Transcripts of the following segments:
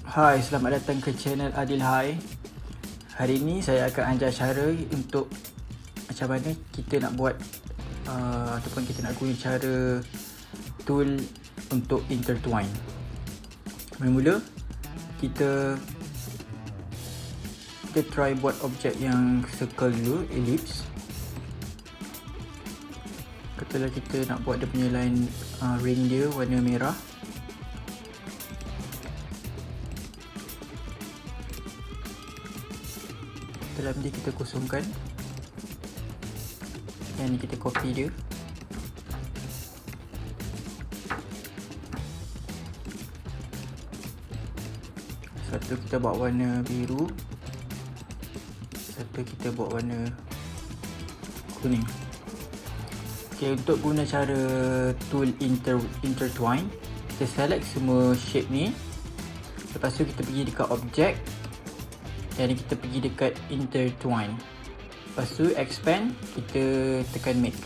Hai, selamat datang ke channel Adil Hai. Hari ini saya akan ajar cara untuk macam mana kita nak buat ataupun kita nak guna cara tool untuk intertwine. Mula-mula kita try buat objek yang circle dulu, ellipse. Katalah kita nak buat dia punya line ring dia warna merah. Dalam dia kita kosongkan, yang ni kita copy dia. Satu kita buat warna biru, satu kita buat warna kuning. Okay, untuk guna cara tool intertwine, kita select semua shape ni. Lepas tu kita pergi dekat object, dan kita pergi dekat intertwine. Lepas tu expand, kita tekan make.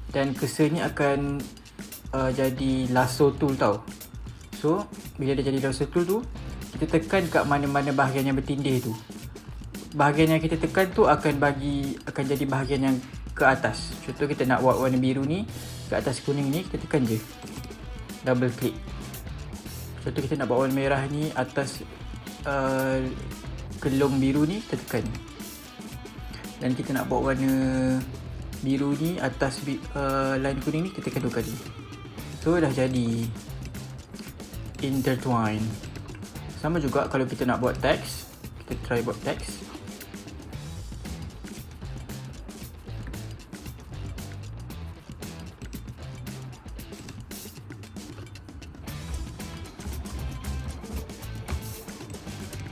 Dan cursor ni akan jadi lasso tool tau. So bila dia jadi lasso tool tu, kita tekan kat mana-mana bahagian yang bertindih tu. Bahagian yang kita tekan tu akan jadi bahagian yang ke atas. Contoh kita nak buat warna biru ni, ke atas kuning ni, kita tekan je, double click. Contoh kita nak buat warna merah ni, atas kelong biru ni, kita tekan. Dan kita nak buat warna biru ni, atas line kuning ni, kita tekan 2 kali. So dah jadi intertwine. Sama juga kalau kita nak buat teks, kita try buat teks.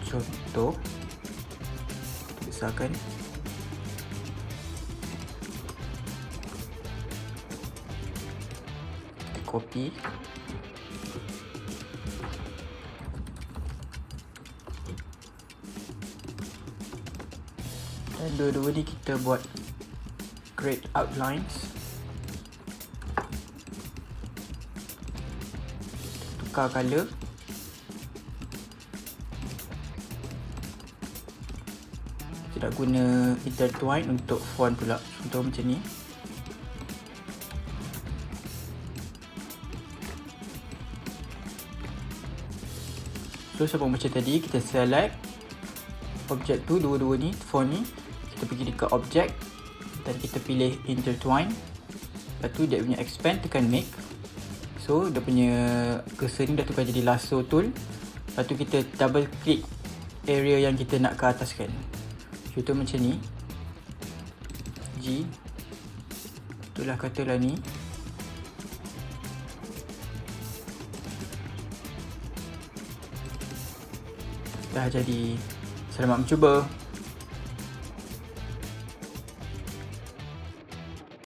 Contoh, besarkan. Kita copy. Dan dua-dua ni kita buat create outlines. Tukar color. Kita nak guna intertwine untuk font pula. Contoh macam ni. So sama macam tadi, kita select objek tu, dua-dua ni, font ni. Kita pergi dekat objek dan kita pilih intertwine. Lepas tu dia punya expand, tekan make. So dia punya cursor ni dah tukar jadi lasso tool. Lepas tu kita double click area yang kita nak ke ataskan. Contoh macam ni, G, itulah katalah ni. Dah jadi. Selamat mencuba.